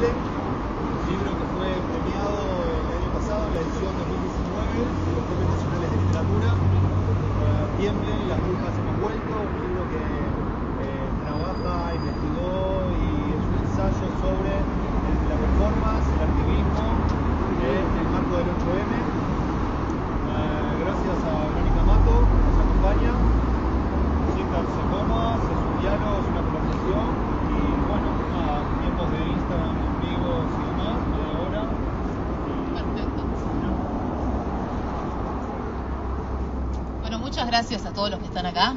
Tiemble, libro que fue premiado el año pasado en la edición 2019 de los Premios Nacionales de Literatura. Tiemble, las brujas hemos vuelto, un libro que trabaja, investigó y es un ensayo sobre la performance, el activismo en el marco del 8M. Gracias a Verónica Mato, que nos acompaña. Siéntanse cómodas, es un diálogo, es una conversación y bueno, tiempos de Instagram, amigos y demás, ahora. Perfecto. Bueno, muchas gracias a todos los que están acá,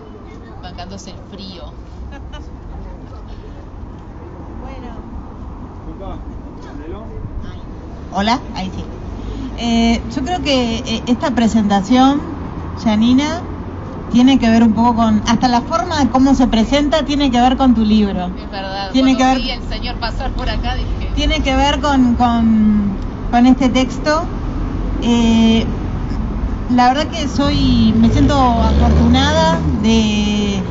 bancándose el frío. Hola, ahí sí. Yo creo que esta presentación, Janina, tiene que ver un poco con, hasta la forma de cómo se presenta tiene que ver con tu libro. Es verdad, tiene cuando que ver, vi al señor pasar por acá dije... Tiene que ver con este texto. La verdad que me siento afortunada de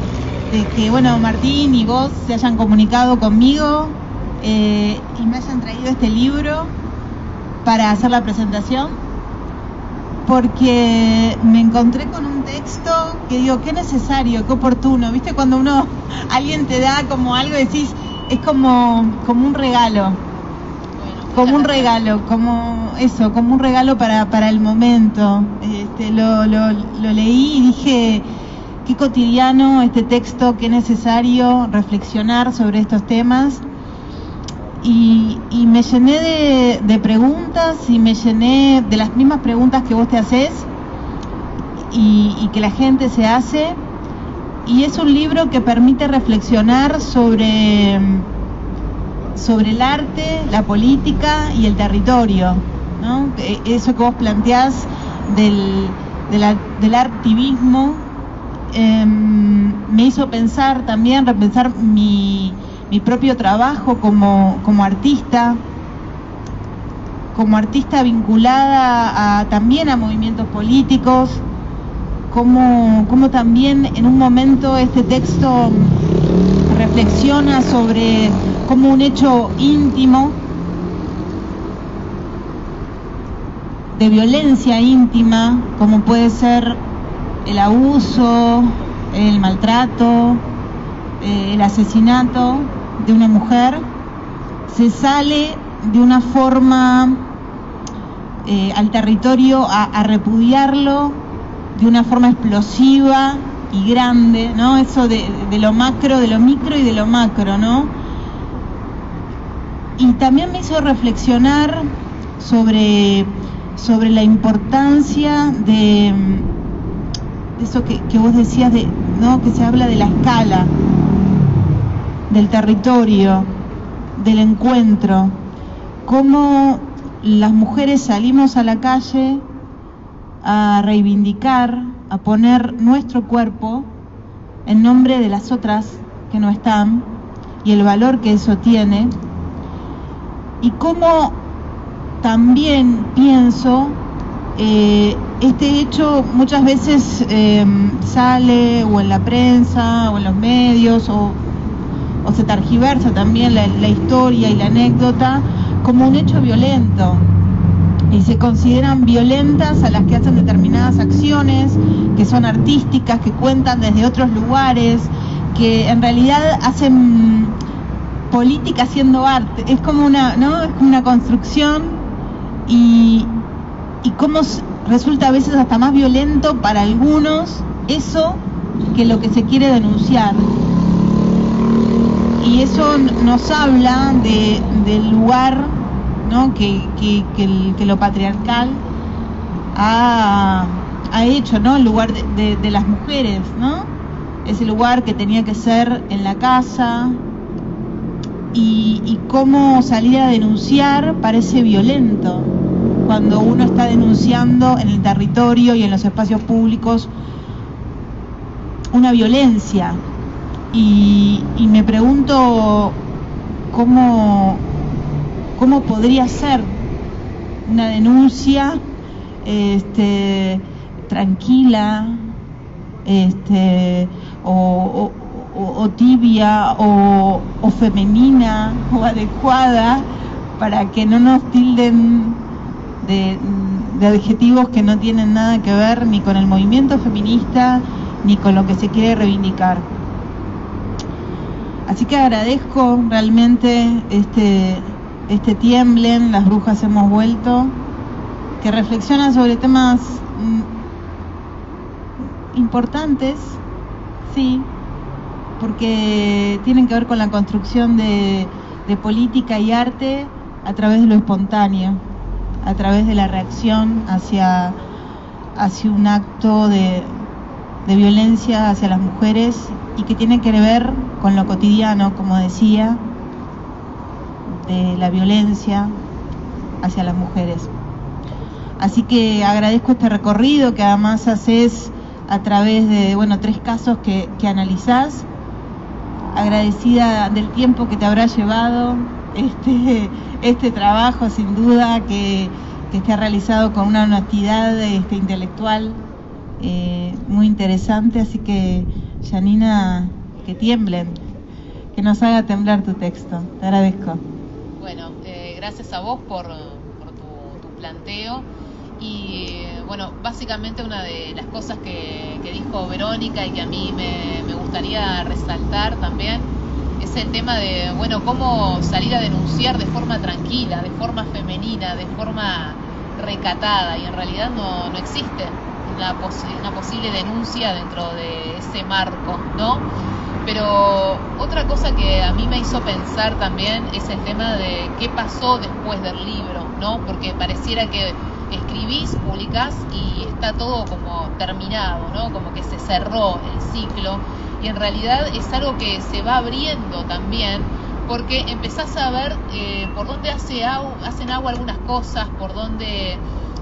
que, bueno, Martín y vos se hayan comunicado conmigo y me hayan traído este libro para hacer la presentación, porque me encontré con un texto que digo, qué necesario, qué oportuno, ¿viste? Cuando alguien te da como algo, decís, es como un regalo, como un regalo, como eso, como un regalo para el momento. Lo leí y dije, qué cotidiano este texto, qué necesario reflexionar sobre estos temas. Y me llené de preguntas y me llené de las mismas preguntas que vos te haces y que la gente se hace. Y es un libro que permite reflexionar sobre el arte, la política y el territorio, ¿no? Eso que vos planteás del activismo me hizo pensar también, repensar mi propio trabajo como artista vinculada también a movimientos políticos, como también en un momento este texto reflexiona sobre cómo un hecho íntimo, de violencia íntima, como puede ser el abuso, el maltrato, el asesinato de una mujer, se sale de una forma al territorio a repudiarlo de una forma explosiva y grande, ¿no? Eso de lo macro, de lo micro y de lo macro, ¿no? Y también me hizo reflexionar sobre la importancia de eso que vos decías, ¿no? Que se habla de la escala, del territorio, del encuentro, cómo las mujeres salimos a la calle a reivindicar, a poner nuestro cuerpo en nombre de las otras que no están y el valor que eso tiene, y cómo también pienso este hecho muchas veces sale o en la prensa o en los medios o se tergiversa también la historia y la anécdota como un hecho violento, y se consideran violentas a las que hacen determinadas acciones que son artísticas, que cuentan desde otros lugares, que en realidad hacen política haciendo arte. Es como ¿no? Es como una construcción, y cómo resulta a veces hasta más violento para algunos eso que lo que se quiere denunciar. Y eso nos habla del lugar, ¿no? que lo patriarcal ha hecho, ¿no? El lugar de las mujeres, ¿no? Ese lugar que tenía que ser en la casa, y cómo salir a denunciar parece violento cuando uno está denunciando en el territorio y en los espacios públicos una violencia. Y me pregunto cómo podría ser una denuncia tranquila, o tibia, o femenina, o adecuada, para que no nos tilden de adjetivos que no tienen nada que ver ni con el movimiento feminista ni con lo que se quiere reivindicar. Así que agradezco realmente este Tiemblen, las brujas hemos vuelto, que reflexiona sobre temas importantes, sí, porque tienen que ver con la construcción de política y arte a través de lo espontáneo, a través de la reacción hacia un acto de violencia hacia las mujeres y que tiene que ver con lo cotidiano, como decía, de la violencia hacia las mujeres. Así que agradezco este recorrido que además haces a través de, 3 casos que analizás. Agradecida del tiempo que te habrá llevado este trabajo, sin duda, que te ha realizado con una honestidad intelectual muy interesante. Así que, Janina, que tiemblen, que nos haga temblar tu texto. Te agradezco. Bueno, gracias a vos por tu planteo. Y básicamente una de las cosas que dijo Verónica y que a mí me gustaría resaltar también es el tema de, cómo salir a denunciar de forma tranquila, de forma femenina, de forma recatada, y en realidad no existe una posible denuncia dentro de ese marco, ¿no? Pero otra cosa que a mí me hizo pensar también es el tema de qué pasó después del libro, ¿no? Porque pareciera que escribís, publicás y está todo como terminado, ¿no? Como que se cerró el ciclo, y en realidad es algo que se va abriendo también, porque empezás a ver por dónde hacen agua algunas cosas, por dónde,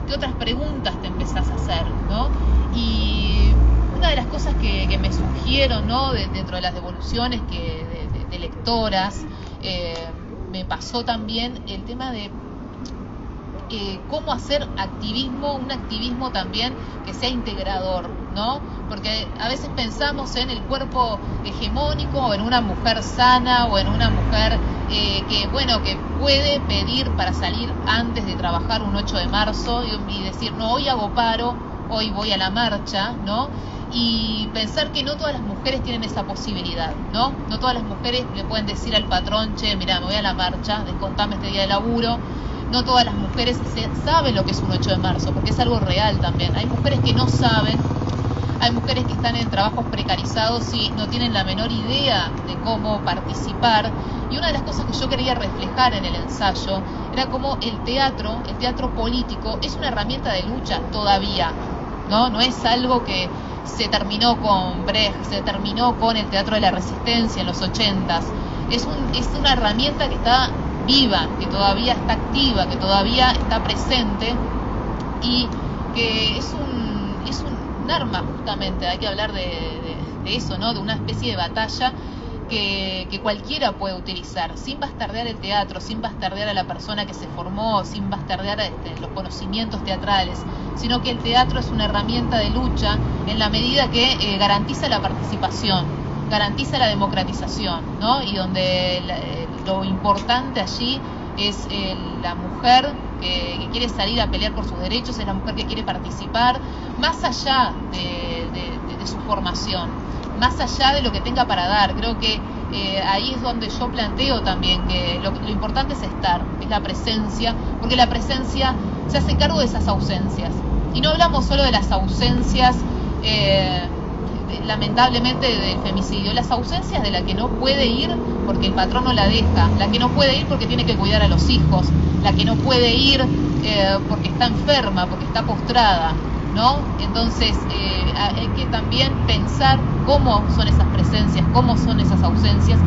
qué otras preguntas te empezás a hacer, ¿no? Y una de las cosas que me surgieron, ¿no? Dentro de las devoluciones de lectoras, me pasó también el tema de cómo hacer activismo, un activismo también que sea integrador, ¿no? Porque a veces pensamos en el cuerpo hegemónico, o en una mujer sana, o en una mujer que puede pedir para salir antes de trabajar un 8 de marzo y decir, no, hoy hago paro, hoy voy a la marcha, ¿no? Y pensar que no todas las mujeres tienen esa posibilidad, ¿no? No todas las mujeres le pueden decir al patrón, che, mira, me voy a la marcha, descontame este día de laburo. No todas las mujeres saben lo que es un 8 de marzo, porque es algo real también. Hay mujeres que no saben, hay mujeres que están en trabajos precarizados y no tienen la menor idea de cómo participar. Y una de las cosas que yo quería reflejar en el ensayo era cómo el teatro político es una herramienta de lucha todavía, ¿no? No es algo que se terminó con Brecht, se terminó con el teatro de la resistencia en los 80s. Es una herramienta que está viva, que todavía está activa, que todavía está presente, y que es un arma, justamente. Hay que hablar de eso, ¿no? De una especie de batalla que cualquiera puede utilizar, sin bastardear el teatro, sin bastardear a la persona que se formó, sin bastardear los conocimientos teatrales, sino que el teatro es una herramienta de lucha en la medida que garantiza la participación, garantiza la democratización, ¿no? Y donde lo importante allí es la mujer que quiere salir a pelear por sus derechos, es la mujer que quiere participar, más allá de su formación, más allá de lo que tenga para dar. Creo que ahí es donde yo planteo también que lo importante es estar, es la presencia, porque la presencia se hace cargo de esas ausencias. Y no hablamos solo de las ausencias lamentablemente del femicidio, las ausencias de la que no puede ir porque el patrón no la deja, la que no puede ir porque tiene que cuidar a los hijos, la que no puede ir porque está enferma, porque está postrada, ¿no? Entonces hay que también pensar cómo son esas presencias, cómo son esas ausencias,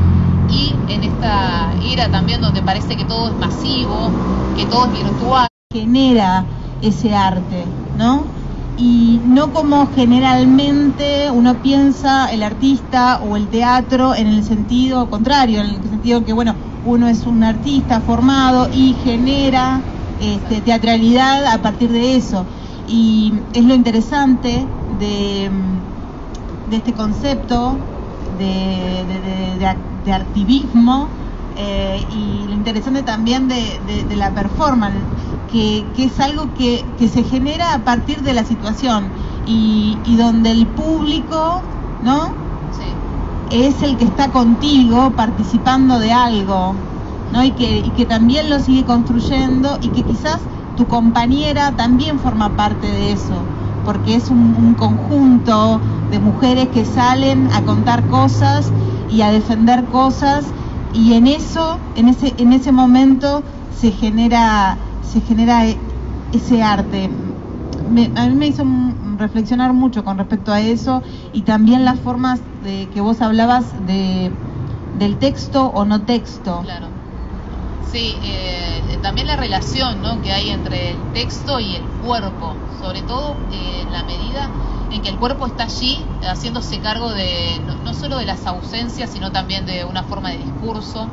y en esta era también donde parece que todo es masivo, que todo es virtual. Genera ese arte, ¿no? Y no como generalmente uno piensa el artista o el teatro, en el sentido contrario, en el sentido que, uno es un artista formado y genera teatralidad a partir de eso. Y es lo interesante de este concepto de activismo, y lo interesante también de la performance, que es algo que se genera a partir de la situación y donde el público, ¿no? Sí. Es el que está contigo participando de algo, ¿no? Y que también lo sigue construyendo, y que quizás tu compañera también forma parte de eso, porque es un conjunto de mujeres que salen a contar cosas y a defender cosas, y en eso, en ese momento se genera ese arte. A mí me hizo reflexionar mucho con respecto a eso, y también las formas de que vos hablabas del texto o no texto. Claro. Sí, también la relación, ¿no?, que hay entre el texto y el cuerpo, sobre todo en la medida en que el cuerpo está allí haciéndose cargo de no solo de las ausencias, sino también de una forma de discurso,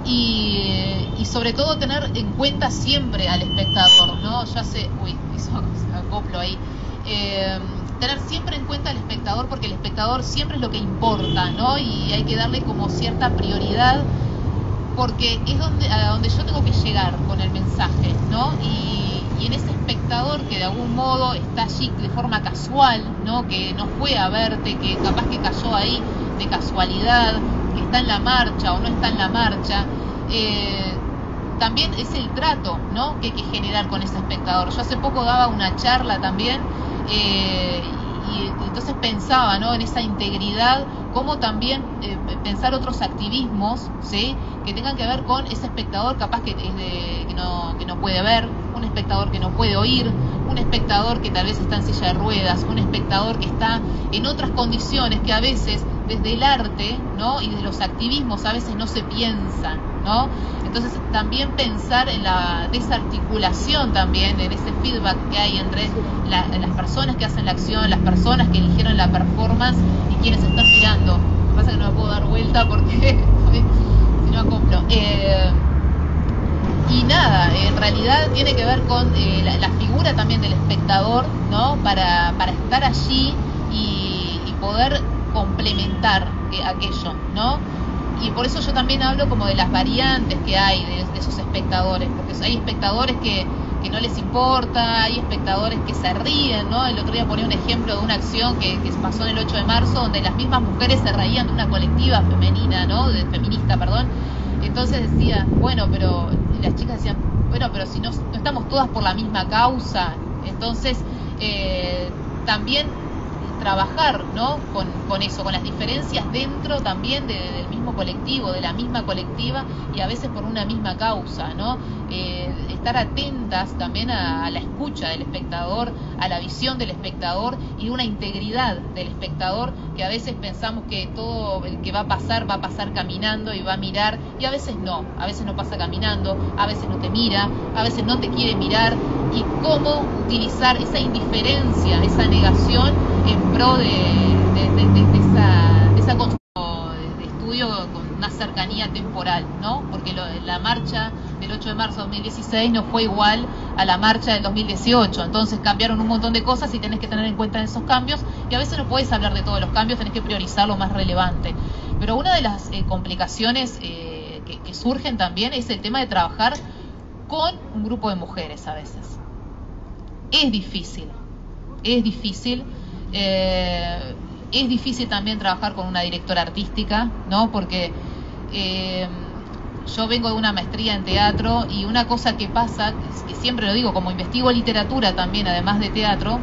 y sobre todo tener en cuenta siempre al espectador, ¿no? Ya sé, hizo acoplo ahí. Tener siempre en cuenta al espectador, porque el espectador siempre es lo que importa, ¿no? Y hay que darle como cierta prioridad, porque es a donde yo tengo que llegar con el mensaje, ¿no? Y en ese espectador que de algún modo está allí de forma casual, ¿no? Que no fue a verte, que capaz que cayó ahí de casualidad, que está en la marcha o no está en la marcha, también es el trato, ¿no?, que hay que generar con ese espectador. Yo hace poco daba una charla también, y entonces pensaba, ¿no?, en esa integridad, cómo también pensar otros activismos, ¿sí?, que tengan que ver con ese espectador capaz que no puede ver, un espectador que no puede oír, un espectador que tal vez está en silla de ruedas, un espectador que está en otras condiciones que a veces desde el arte, ¿no?, y de los activismos a veces no se piensan, ¿no? Entonces también pensar en la desarticulación también, en ese feedback que hay entre las personas que hacen la acción, las personas que eligieron la performance y quienes están mirando. Lo que pasa es que no me puedo dar vuelta porque si no acoplo. Y nada, en realidad tiene que ver con la figura también del espectador, ¿no?, para estar allí y poder complementar aquello, ¿no? Y por eso yo también hablo como de las variantes que hay de esos espectadores, porque hay espectadores que no les importa, hay espectadores que se ríen, ¿no? El otro día ponía un ejemplo de una acción que pasó en el 8 de marzo, donde las mismas mujeres se reían de una colectiva femenina, ¿no?, feminista, perdón. Entonces decía, bueno, pero las chicas decían, bueno, pero si no estamos todas por la misma causa. Entonces también trabajar, ¿no?, con eso, con las diferencias dentro también del mismo colectivo, de la misma colectiva, y a veces por una misma causa, ¿no? Estar atentas también a la escucha del espectador, a la visión del espectador y una integridad del espectador, que a veces pensamos que todo el que va a pasar caminando y va a mirar, y a veces no pasa caminando, a veces no te mira, a veces no te quiere mirar, y cómo utilizar esa indiferencia, esa negación en pro de esa de estudio con una cercanía temporal, ¿no? Porque la marcha del 8 de marzo de 2016 no fue igual a la marcha del 2018, entonces cambiaron un montón de cosas y tenés que tener en cuenta esos cambios, y a veces no podés hablar de todos los cambios, tenés que priorizar lo más relevante. Pero una de las complicaciones que surgen también es el tema de trabajar con un grupo de mujeres a veces. Es difícil. Es difícil también trabajar con una directora artística, ¿no? Porque yo vengo de una maestría en teatro, y una cosa que pasa, que siempre lo digo, como investigo literatura también, además de teatro,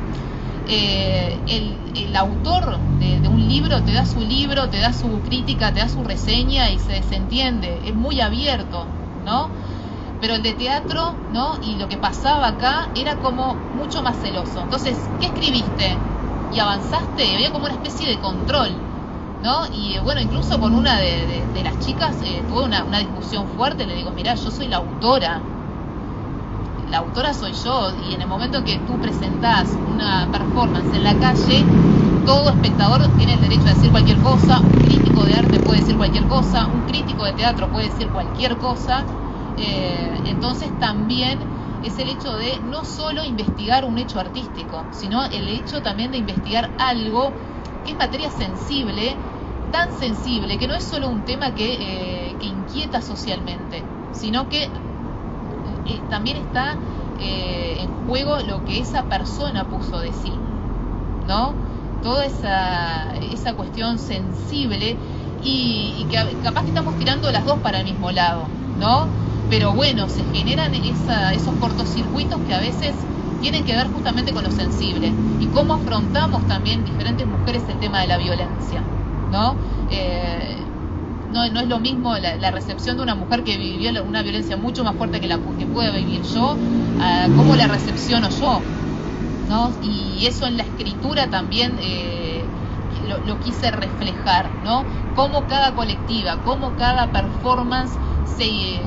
el autor de un libro te da su libro, te da su crítica, te da su reseña y se desentiende, es muy abierto, ¿no? Pero el de teatro, ¿no?, y lo que pasaba acá era como mucho más celoso. Entonces, ¿qué escribiste? Y avanzaste, había como una especie de control, ¿no? Y bueno, incluso con una de las chicas tuve una discusión fuerte. Le digo, mirá, yo soy la autora soy yo, y en el momento que tú presentás una performance en la calle, todo espectador tiene el derecho a decir cualquier cosa, un crítico de arte puede decir cualquier cosa, un crítico de teatro puede decir cualquier cosa. Entonces también es el hecho de no solo investigar un hecho artístico, sino el hecho también de investigar algo que es materia sensible, tan sensible, que no es solo un tema que que inquieta socialmente, sino que también está en juego lo que esa persona puso de sí, ¿no? Toda esa cuestión sensible y que capaz que estamos tirando las dos para el mismo lado, ¿no? Pero bueno, se generan esos cortocircuitos que a veces tienen que ver justamente con lo sensible y cómo afrontamos también diferentes mujeres el tema de la violencia, ¿no? No es lo mismo la recepción de una mujer que vivió una violencia mucho más fuerte que la que pude vivir yo, cómo la recepciono yo, ¿no? Y eso en la escritura también lo quise reflejar, ¿no? Cómo cada colectiva, cómo cada performance se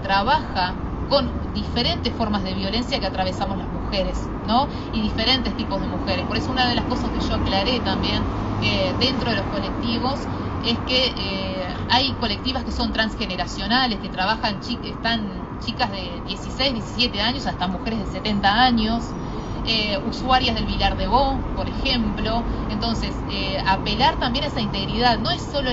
trabaja con diferentes formas de violencia que atravesamos las mujeres, ¿no? Y diferentes tipos de mujeres. Por eso una de las cosas que yo aclaré también dentro de los colectivos es que hay colectivas que son transgeneracionales, que trabajan, están chicas de 16, 17 años hasta mujeres de 70 años, usuarias del Vilar de Bo, por ejemplo. Entonces, apelar también a esa integridad, no es solo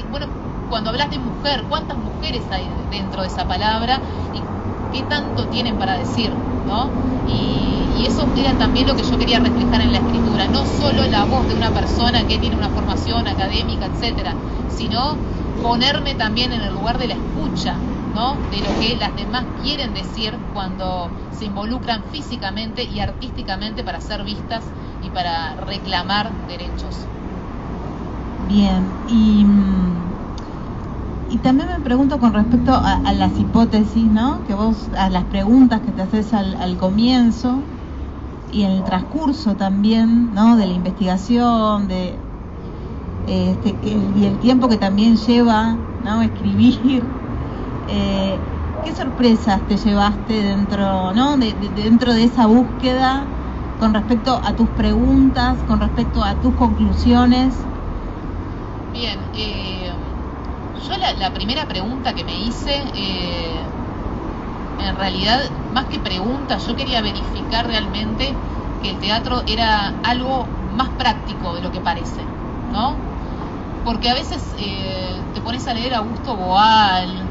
bueno, cuando hablas de mujer, ¿cuántas mujeres hay dentro de esa palabra? Y qué tanto tienen para decir, ¿no? Y eso era también lo que yo quería reflejar en la escritura, no solo la voz de una persona que tiene una formación académica, etcétera, sino ponerme también en el lugar de la escucha, ¿no? De lo que las demás quieren decir cuando se involucran físicamente y artísticamente para ser vistas y para reclamar derechos. Bien, y también me pregunto con respecto a las hipótesis, ¿no? Que vos, a las preguntas que te haces al comienzo y en el transcurso también, ¿no? De la investigación, y el tiempo que también lleva, ¿no? Escribir. ¿Qué sorpresas te llevaste dentro, ¿no? Dentro de esa búsqueda con respecto a tus preguntas, con respecto a tus conclusiones? Bien, yo la primera pregunta que me hice, en realidad, más que pregunta, yo quería verificar realmente que el teatro era algo más práctico de lo que parece, ¿no? Porque a veces te pones a leer a Augusto Boal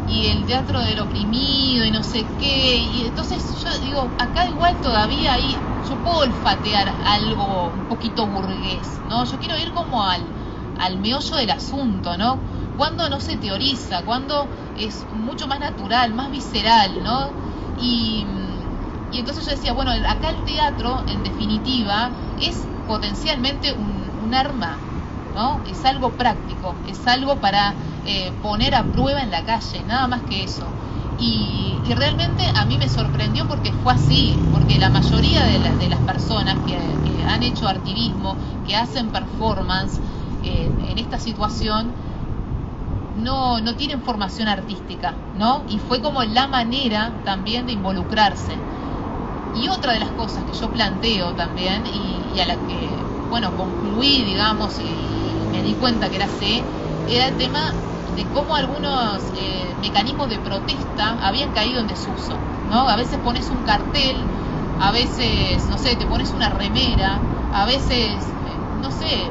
y el teatro del oprimido y no sé qué, y entonces yo digo, acá igual todavía yo puedo olfatear algo un poquito burgués, ¿no? Yo quiero ir como al meollo del asunto, ¿no? Cuando no se teoriza, cuando es mucho más natural, más visceral, ¿no? Y entonces yo decía, bueno, acá el teatro, en definitiva, es potencialmente un arma, ¿no? Es algo práctico, es algo para poner a prueba en la calle, nada más que eso. Y realmente a mí me sorprendió porque fue así, porque la mayoría de las personas que han hecho activismo, que hacen performance en esta situación, no tienen formación artística, ¿no? Y fue como la manera también de involucrarse. Y otra de las cosas que yo planteo también, y a la que, bueno, concluí, digamos, y me di cuenta que era así, era el tema de cómo algunos mecanismos de protesta habían caído en desuso, ¿no? A veces pones un cartel, a veces, no sé, te pones una remera, a veces, no sé,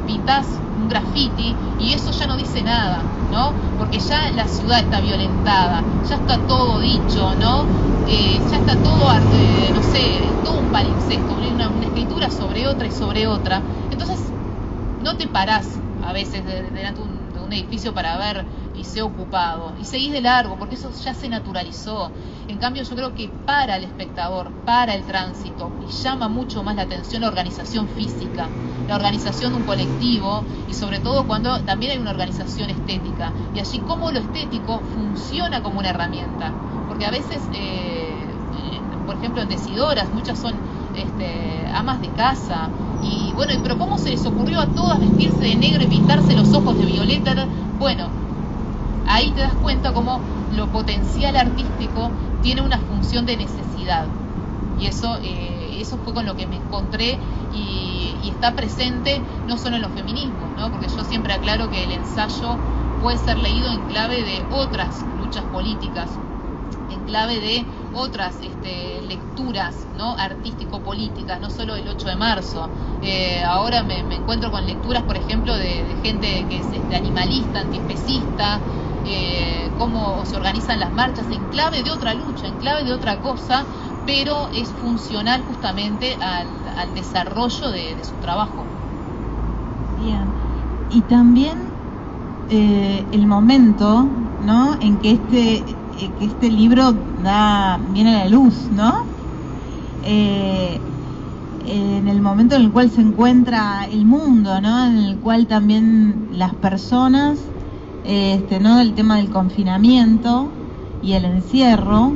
pintás un graffiti y eso ya no dice nada, ¿no? Porque ya la ciudad está violentada, ya está todo dicho, ¿no? Ya está todo, no sé, todo un palimpsesto, una escritura sobre otra y sobre otra. Entonces, no te parás a veces delante de un edificio para ver liceo ocupado y seguís de largo porque eso ya se naturalizó. En cambio, yo creo que para el espectador, para el tránsito, y llama mucho más la atención la organización física, la organización de un colectivo, y sobre todo cuando también hay una organización estética, y allí cómo lo estético funciona como una herramienta, porque a veces, por ejemplo, en decidoras, muchas son amas de casa, y bueno, pero ¿cómo se les ocurrió a todas vestirse de negro y pintarse los ojos de violeta? Bueno, ahí te das cuenta cómo lo potencial artístico tiene una función de necesidad, y eso fue con lo que me encontré, y está presente no solo en los feminismos, ¿no? Porque yo siempre aclaro que el ensayo puede ser leído en clave de otras luchas políticas, en clave de otras lecturas, ¿no?, artístico-políticas, no solo el 8 de marzo. Ahora me encuentro con lecturas, por ejemplo, de gente que es animalista, antiespecista, cómo se organizan las marchas en clave de otra lucha, en clave de otra cosa, pero es funcional justamente al desarrollo de su trabajo. Bien. Y también el momento, ¿no?, en que este libro viene a la luz, ¿no? En el momento en el cual se encuentra el mundo, ¿no?, en el cual también las personas, ¿no?, el tema del confinamiento y el encierro,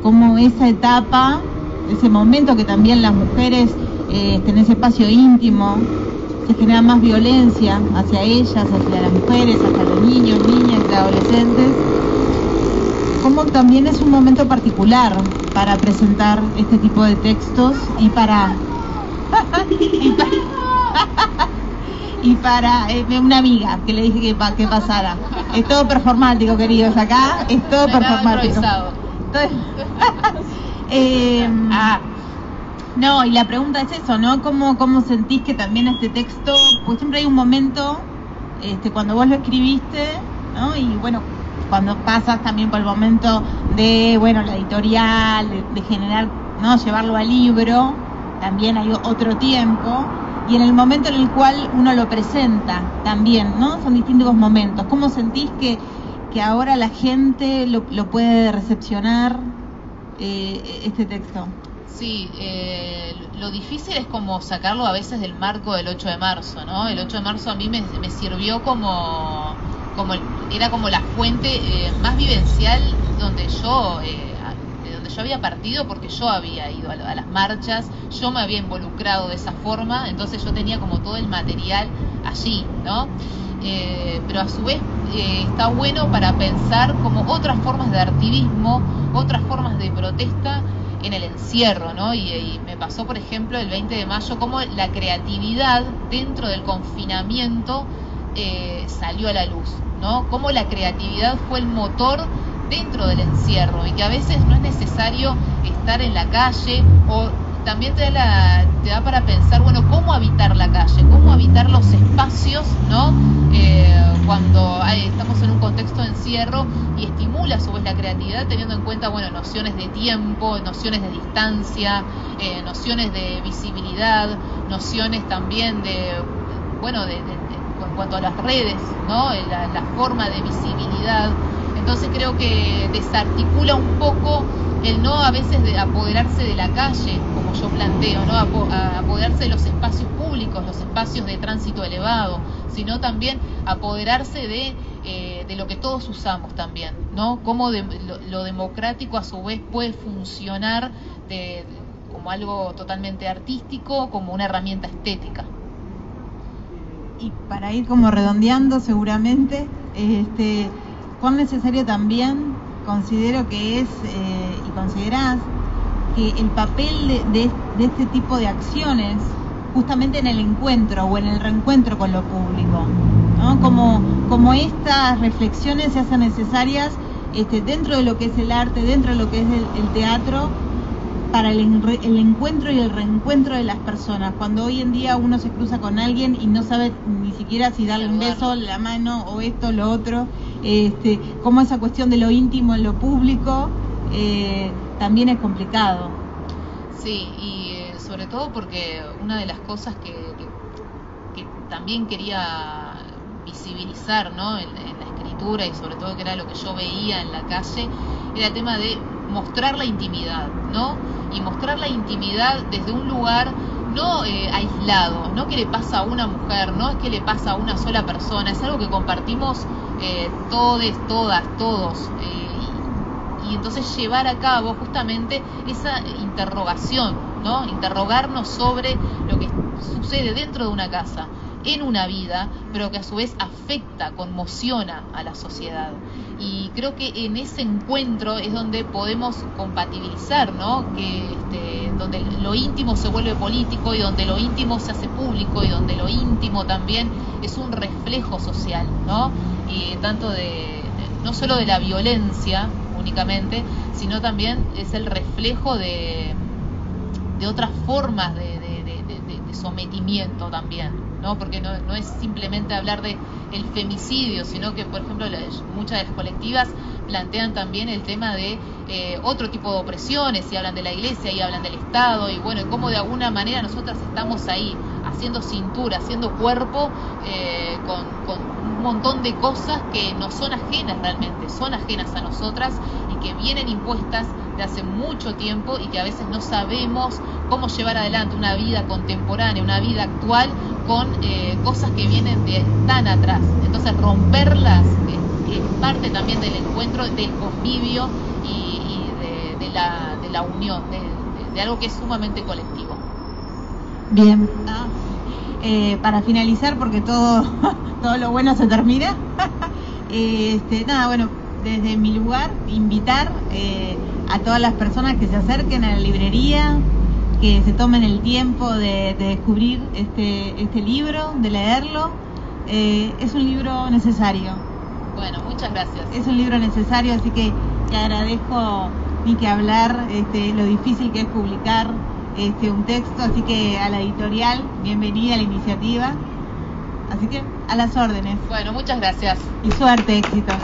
como esa etapa, ese momento que también las mujeres en ese espacio íntimo se genera más violencia hacia ellas, hacia las mujeres, hacia los niños, niñas y adolescentes, como también es un momento particular para presentar este tipo de textos y para una amiga que le dije que pasara. Es todo performático, queridos, acá es todo performático. No, y la pregunta es eso, ¿no? ¿Cómo sentís que también este texto, pues siempre hay un momento, cuando vos lo escribiste, ¿no? Y bueno, cuando pasas también por el momento de, bueno, la editorial, de generar, ¿no?, llevarlo al libro, también hay otro tiempo, y en el momento en el cual uno lo presenta también, ¿no? Son distintos momentos. ¿Cómo sentís que ahora la gente lo puede recepcionar, este texto? Sí, lo difícil es como sacarlo a veces del marco del 8 de marzo, ¿no? El 8 de marzo a mí me sirvió era como la fuente más vivencial de donde yo había partido, porque yo había ido a las marchas, yo me había involucrado de esa forma, entonces yo tenía como todo el material allí, ¿no? Pero a su vez está bueno para pensar como otras formas de activismo, otras formas de protesta en el encierro, ¿no? Y me pasó, por ejemplo, el 20 de mayo, como la creatividad dentro del confinamiento salió a la luz, ¿no? Como la creatividad fue el motor dentro del encierro, y que a veces no es necesario estar en la calle, o también te da para pensar, bueno, cómo habitar la calle, cómo habitar los espacios, ¿no? Cuando estamos en un contexto de encierro, y estimula a su vez la creatividad teniendo en cuenta, bueno, nociones de tiempo, nociones de distancia, nociones de visibilidad, nociones también en cuanto a las redes, ¿no? La forma de visibilidad. Entonces creo que desarticula un poco el no a veces de apoderarse de la calle, como yo planteo, ¿no? Apoderarse de los espacios públicos, los espacios de tránsito elevado, sino también apoderarse de lo que todos usamos también, ¿no? Cómo lo democrático a su vez puede funcionar como algo totalmente artístico, como una herramienta estética. Y para ir como redondeando seguramente, cuán necesario también considero que es, y considerás que el papel de este tipo de acciones, justamente en el encuentro o en el reencuentro con lo público, ¿no? Como estas reflexiones se hacen necesarias dentro de lo que es el arte, dentro de lo que es el teatro, para el encuentro y el reencuentro de las personas. Cuando hoy en día uno se cruza con alguien y no sabe ni siquiera si darle un beso, la mano o esto, lo otro, como esa cuestión de lo íntimo en lo público también es complicado. Sí, y sobre todo porque una de las cosas que también quería visibilizar, ¿no?, en la escritura, y sobre todo que era lo que yo veía en la calle, era el tema de mostrar la intimidad, ¿no? Y mostrar la intimidad desde un lugar no aislado, no que le pasa a una mujer, no es que le pasa a una sola persona, es algo que compartimos todes, todas, todos, y entonces llevar a cabo justamente esa interrogación, ¿no? Interrogarnos sobre lo que sucede dentro de una casa, en una vida, pero que a su vez afecta, conmociona a la sociedad. Y creo que en ese encuentro es donde podemos compatibilizar, ¿no? Donde lo íntimo se vuelve político, y donde lo íntimo se hace público, y donde lo íntimo también es un reflejo social, ¿no? Y tanto no solo de la violencia únicamente, sino también es el reflejo de otras formas de sometimiento también, ¿no? Porque no es simplemente hablar de el femicidio, sino que, por ejemplo, muchas de las colectivas plantean también el tema de otro tipo de opresiones, y hablan de la iglesia, y hablan del Estado, y bueno, cómo de alguna manera nosotras estamos ahí, haciendo cintura, haciendo cuerpo, con un montón de cosas que no son ajenas realmente, son ajenas a nosotras, y que vienen impuestas de hace mucho tiempo, y que a veces no sabemos cómo llevar adelante una vida contemporánea, una vida actual, con cosas que vienen de tan atrás. Entonces romperlas es parte también del encuentro, del convivio y de la unión, de algo que es sumamente colectivo. Bien, para finalizar, porque todo lo bueno se termina, nada, bueno, desde mi lugar, invitar a todas las personas que se acerquen a la librería, que se tomen el tiempo de descubrir este libro, de leerlo. Es un libro necesario. Bueno, muchas gracias. Es un libro necesario, así que te agradezco ni que hablar lo difícil que es publicar un texto, así que a la editorial, bienvenida a la iniciativa. Así que a las órdenes. Bueno, muchas gracias. Y suerte, éxitos.